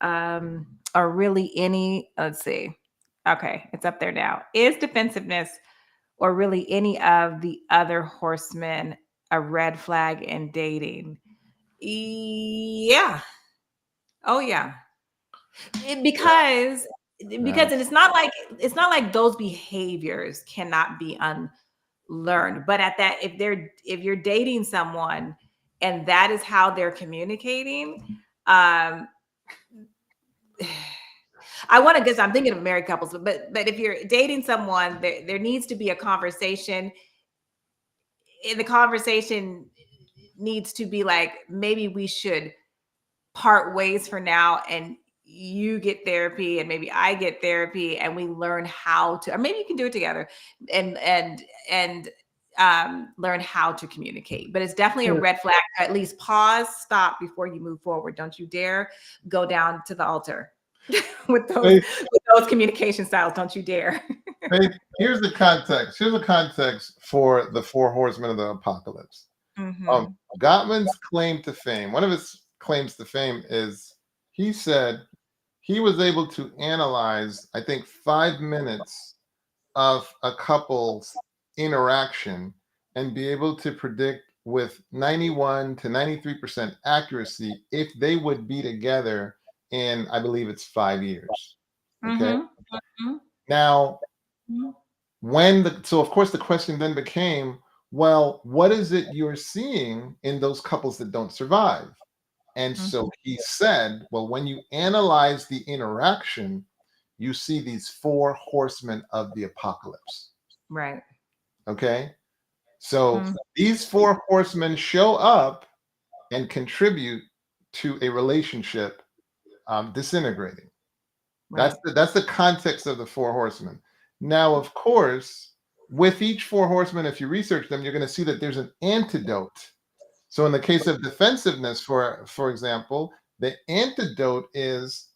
or really any, let's see. Okay, it's up there now. Is defensiveness or really any of the other horsemen a red flag in dating? Yeah. Oh yeah. Because and it's not like those behaviors cannot be unlearned, but if you're dating someone and that is how they're communicating, I want to, because I'm thinking of married couples, but if you're dating someone, there needs to be a conversation. And the conversation needs to be like, maybe we should part ways for now, and you get therapy and maybe I get therapy, and we learn how to, or maybe you can do it together and learn how to communicate. But it's definitely a red flag. At least pause, stop before you move forward. Don't you dare go down to the altar with those communication styles. Don't you dare. Here's the context. Here's the context for the four horsemen of the apocalypse. Gottman's claim to fame, one of his claims to fame, is he said he was able to analyze, I think, 5 minutes of a couple's interaction and be able to predict with 91 to 93% accuracy if they would be together in, I believe it's 5 years. Okay. Now, so of course the question then became, well, what is it you're seeing in those couples that don't survive? And so he said, well, when you analyze the interaction, you see these four horsemen of the apocalypse. Right. Okay. So these four horsemen show up and contribute to a relationship disintegrating. Right. That's the context of the four horsemen. Now, of course, with each four horsemen, if you research them, you're going to see that there's an antidote. So in the case of defensiveness, for example, the antidote is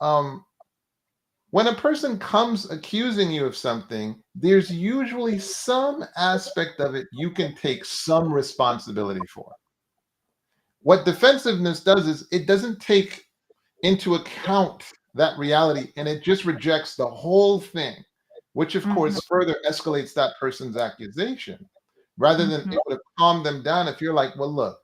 when a person comes accusing you of something, there's usually some aspect of it you can take some responsibility for. What defensiveness does is it doesn't take into account that reality, and it just rejects the whole thing, which of course further escalates that person's accusation, rather than able to calm them down. If you're like, well, look,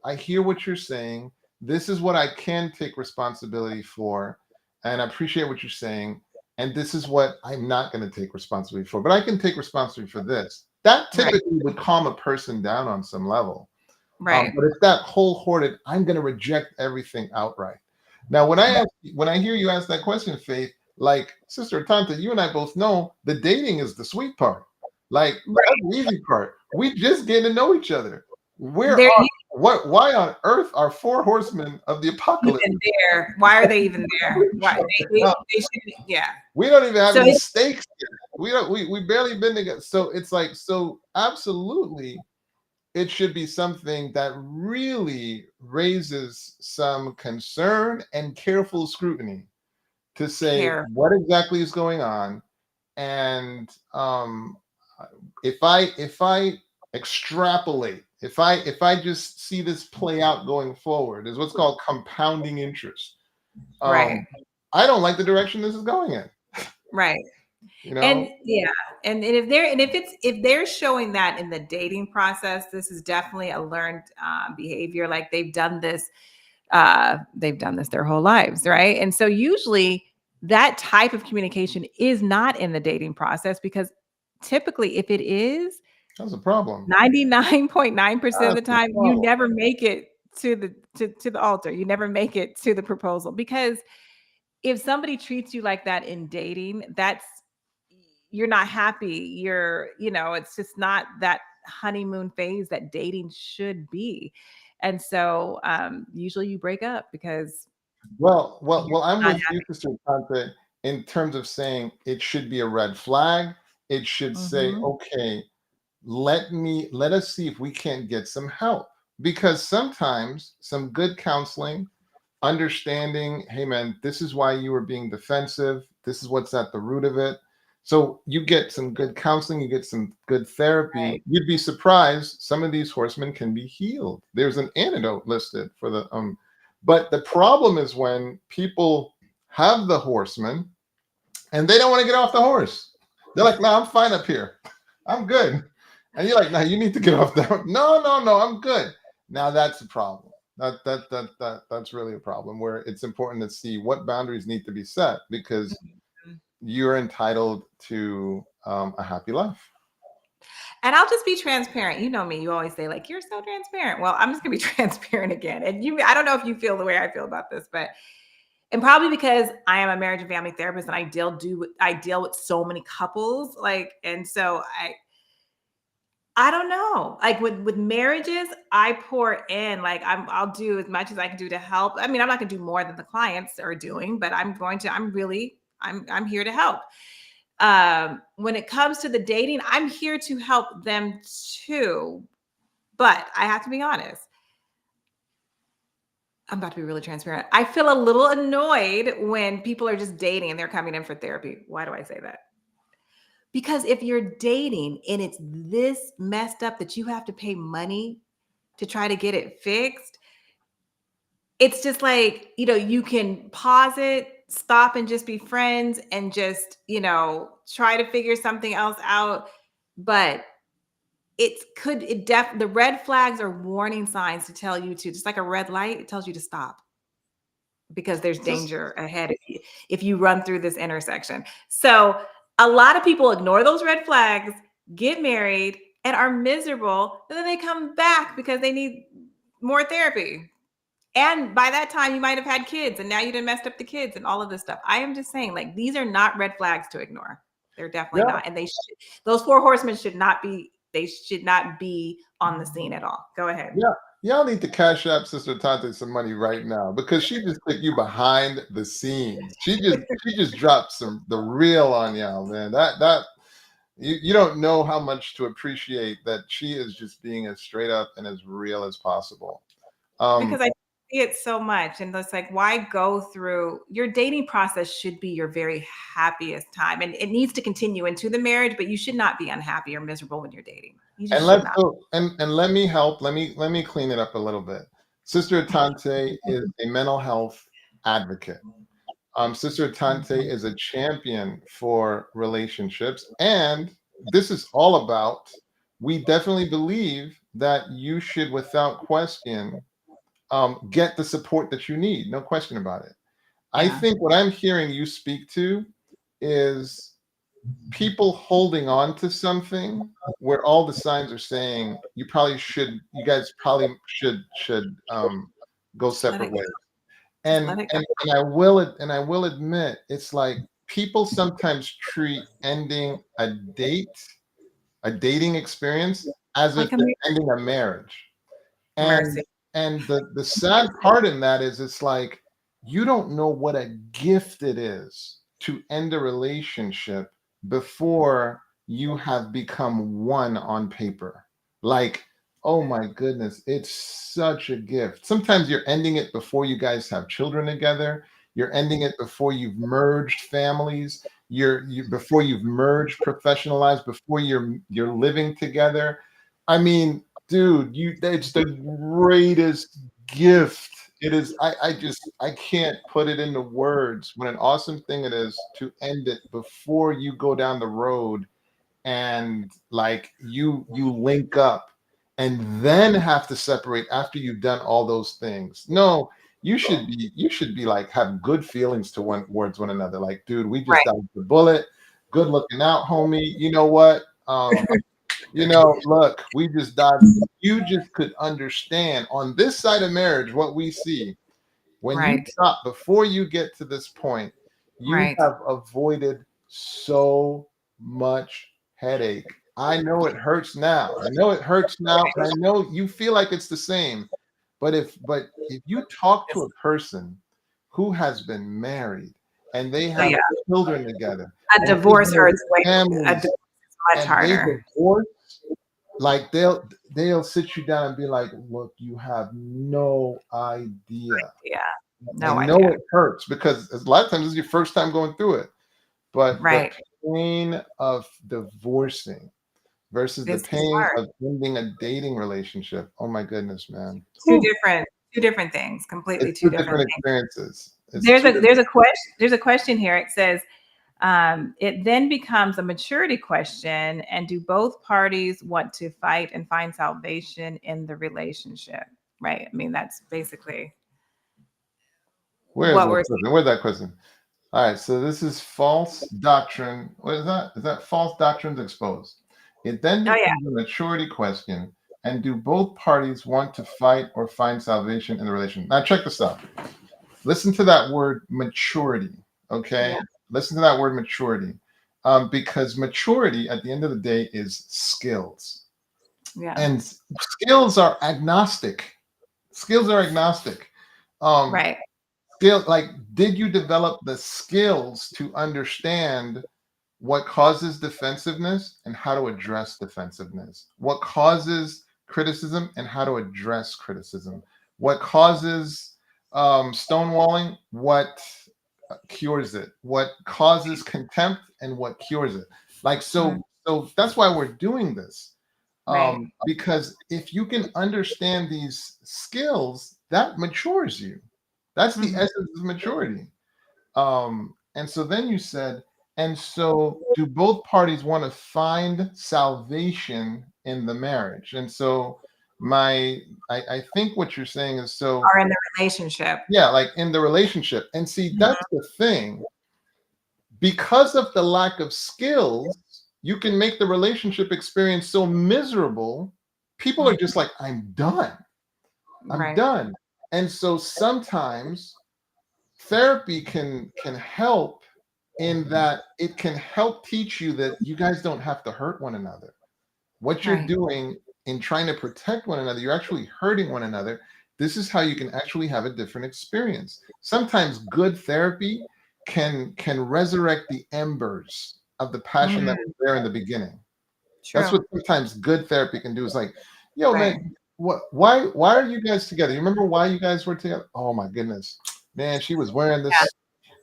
I hear what you're saying. This is what I can take responsibility for, and I appreciate what you're saying. And this is what I'm not going to take responsibility for, but I can take responsibility for this. That typically would calm a person down on some level. Right. But it's that wholehearted, I'm going to reject everything outright. Now, when I hear you ask that question, Faith, Like, Sister Atonte, you and I both know the dating is the sweet part. Like, Right. that's the easy part. We just getting to know each other. They're Why on earth are 4 horsemen of the apocalypse even there. Why are they even there? Why they should, yeah. We don't even have So any stakes yet. We barely been together. So it's like, so absolutely it should be something that really raises some concern and careful scrutiny to say what exactly is going on. And if I extrapolate, if I just see this play out going forward, is what's called compounding interest. right. I don't like the direction this is going in. Right. You know? And yeah, and if they're showing that in the dating process, this is definitely a learned behavior. Like they've done this their whole lives, right? And so usually that type of communication is not in the dating process, because typically if it is, that's a problem. 99.9% of the time, you never make it to the altar. You never make it to the proposal, because if somebody treats you like that in dating, you're not happy. It's just not that honeymoon phase that dating should be. And so usually you break up because well, I'm with you, Sister Atonte, in terms of saying it should be a red flag. It should say, okay, let us see if we can't get some help. Because sometimes some good counseling, understanding, hey man, this is why you were being defensive. This is what's at the root of it. So you get some good counseling, you get some good therapy. Right. You'd be surprised. Some of these horsemen can be healed. There's an antidote listed for the but the problem is when people have the horseman and they don't want to get off the horse. They're like, no, I'm fine up here. I'm good. And you're like, no, you need to get off the horse. No, I'm good. Now that's a problem. That's really a problem, where it's important to see what boundaries need to be set, because you're entitled to a happy life. And I'll just be transparent. You know me, you always say like, you're so transparent. Well, I'm just gonna be transparent again. And I don't know if you feel the way I feel about this, and probably because I am a marriage and family therapist and I deal with so many couples, and so I don't know. Like with marriages, I pour in. Like I'll do as much as I can do to help. I mean, I'm not gonna do more than the clients are doing, but I'm here to help. When it comes to the dating, I'm here to help them too. But I have to be honest. I'm about to be really transparent. I feel a little annoyed when people are just dating and they're coming in for therapy. Why do I say that? Because if you're dating and it's this messed up that you have to pay money to try to get it fixed, it's just like, you can pause it, stop and just be friends and just, try to figure something else out. But the red flags are warning signs to tell you to, just like a red light, it tells you to stop, because there's danger ahead if you run through this intersection. So a lot of people ignore those red flags, get married, and are miserable. And then they come back because they need more therapy. And by that time, you might have had kids, and now you done messed up the kids and all of this stuff. I am just saying, like, these are not red flags to ignore. They're definitely not. And those 4 horsemen should not be on the scene at all. Go ahead. Yeah. Y'all need to cash up Sister Atonte some money right now, because she just took you behind the scenes. She just dropped the real on y'all, man. That you don't know how much to appreciate that she is just being as straight up and as real as possible. Because I see it so much, and it's like, why go through your dating process? Should be your very happiest time, and it needs to continue into the marriage, but you should not be unhappy or miserable when you're dating. And let me help. Let me clean it up a little bit. Sister Atonte is a mental health advocate. Sister Atonte is a champion for relationships, and this is all about, we definitely believe that you should, without question, get the support that you need. No question about it. Yeah. I think what I'm hearing you speak to is people holding on to something where all the signs are saying you guys probably should go separate ways. And I will admit, it's like, people sometimes treat ending a dating experience as if Like a they're ending a marriage. And mercy. the sad part in that is it's like you don't know what a gift it is to end a relationship before you have become one on paper. Like, oh my goodness, it's such a gift. Sometimes you're ending it before you guys have children together. You're ending it before you've merged families. Before you've merged professional lives, before you're living together. I mean, dude, it's the greatest gift. It is. I can't put it into words what an awesome thing it is to end it before you go down the road and like you link up and then have to separate after you've done all those things. No, you should be like have good feelings towards one another. Like, dude, we just Right. dodged the bullet. Good looking out, homie. You know what? Look, we just died. You just could understand on this side of marriage what we see. When you Right. stop before you get to this point, you Right. have avoided so much headache. I know it hurts now. I know it hurts now. And I know you feel like it's the same. But if you talk to a person who has been married and they Oh, have yeah. children together A and they divorce have hurts way. A families divorce is much and they harder. divorce, like they'll sit you down and be like, look, you have no idea. Yeah. I No know idea. it hurts because a lot of times this is your first time going through it, but the Right. pain of divorcing versus the This is pain hard. of ending a dating relationship. Oh my goodness, man. Two Whew. different, two different things. Completely It's two two different different things. experiences. It's There's two a there's different. a question. There's a question here. It says, it then becomes a maturity question. And do both parties want to fight and find salvation in the relationship? Right. I mean, that's basically Where's what that we're question? Where's that question? All right, so this is false doctrine. What is that? Is that false doctrines exposed? It then Oh, yeah. becomes a maturity question. And do both parties want to fight or find salvation in the relation? Now, check this out. Listen to that word maturity. Okay, Yeah. listen to that word maturity, because maturity at the end of the day is skills, Yeah. and skills are agnostic. Skills are agnostic. Um, Right. like, did you develop the skills to understand what causes defensiveness and how to address defensiveness? What causes criticism and how to address criticism? What causes stonewalling? What cures it? What causes contempt and what cures it? Like, Mm, so that's why we're doing this. right. Because if you can understand these skills, that matures you. That's the Mhm. essence of maturity. And so then you said, and so do both parties want to find salvation in the marriage? And so I think what you're saying is, so Are in the relationship. yeah, like in the relationship. And see, Mhm. that's the thing. Because of the lack of skills, you can make the relationship experience so miserable. People are just like, I'm done. I'm Right. done. And so sometimes therapy can help in that it can help teach you that you guys don't have to hurt one another. What you're Right. doing in trying to protect one another, you're actually hurting one another. This is how you can actually have a different experience. Sometimes good therapy can resurrect the embers of the passion that Mm, was there in the beginning. That's true. what sometimes good therapy can do. Is like, yo, Right. man, why are you guys together? You remember why you guys were together? Oh my goodness, man, she was wearing Yeah. this,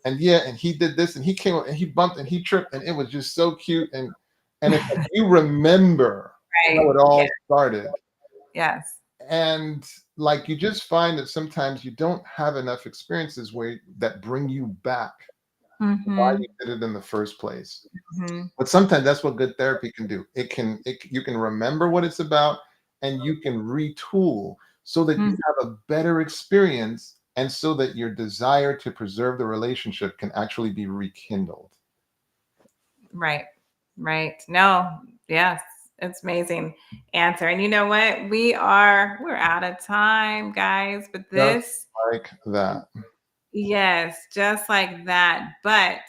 and yeah, and he did this, and he came up and he bumped and he tripped, and it was just so cute. And it's like you remember how Right. it Yeah. all started. Yes. And like you just find that sometimes you don't have enough experiences that bring you back to why Mm-hmm. you did it in the first place. Mm-hmm. But sometimes that's what good therapy can do. You can remember what it's about and you can retool so that you Mm, have a better experience and so that your desire to preserve the relationship can actually be rekindled. right. Right. No. Yes. It's amazing answer. And you know what? We're out of time, guys. But Just this, like that. yes, just like that. But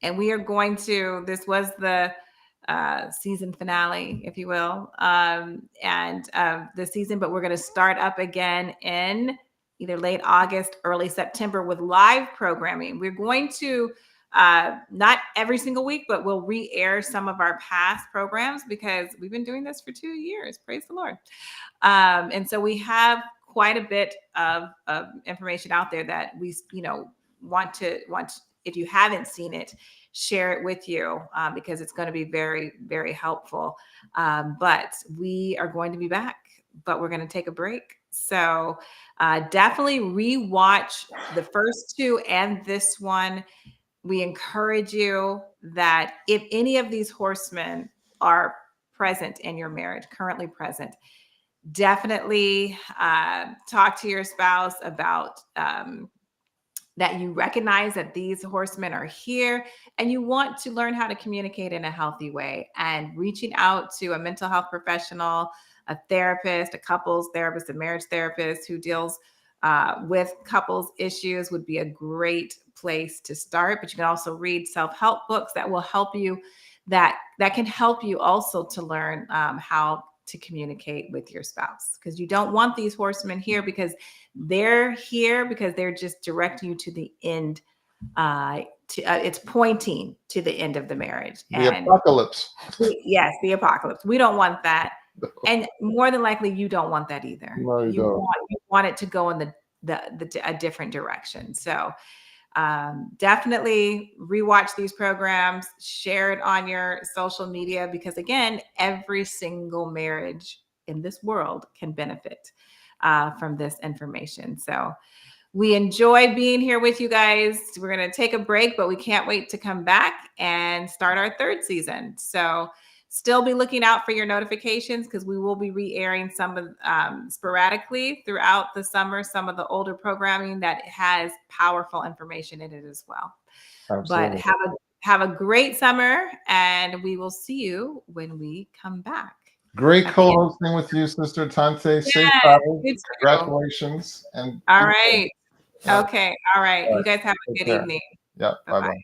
And we are going to, this was the season finale, if you will, the season, but we're going to start up again in either late August, early September with live programming. We're going to, not every single week, but we'll re-air some of our past programs because we've been doing this for 2 years. Praise the Lord. And so we have quite a bit of information out there that we, want, if you haven't seen it, share it with you because it's going to be very, very helpful. But we are going to be back, but we're going to take a break. So definitely rewatch the first 2 and this one. We encourage you that if any of these horsemen are present in your marriage, currently present, definitely talk to your spouse about that you recognize that these horsemen are here and you want to learn how to communicate in a healthy way, and reaching out to a mental health professional, a therapist, a couples therapist, a marriage therapist who deals with couples issues would be a great place to start. But you can also read self-help books that will help you, that can help you also to learn how to communicate with your spouse, because you don't want these horsemen here because they're here because they're just directing you to the end. It's pointing to the end of the marriage. The apocalypse. Yes, the apocalypse. We don't want that. And more than likely, you don't want that either. No, you don't. You want it to go in a different direction. So definitely rewatch these programs, share it on your social media, because again, every single marriage in this world can benefit from this information. So we enjoyed being here with you guys. We're going to take a break, but we can't wait to come back and start our 3rd season. So still be looking out for your notifications, because we will be re-airing some of sporadically throughout the summer, some of the older programming that has powerful information in it as well. Absolutely. But have a great summer, and we will see you when we come back. Great co-hosting with you, Sister Atonte. Safe travel. Congratulations. And all right. Okay. All right. You guys have a good evening. Yeah. Bye-bye.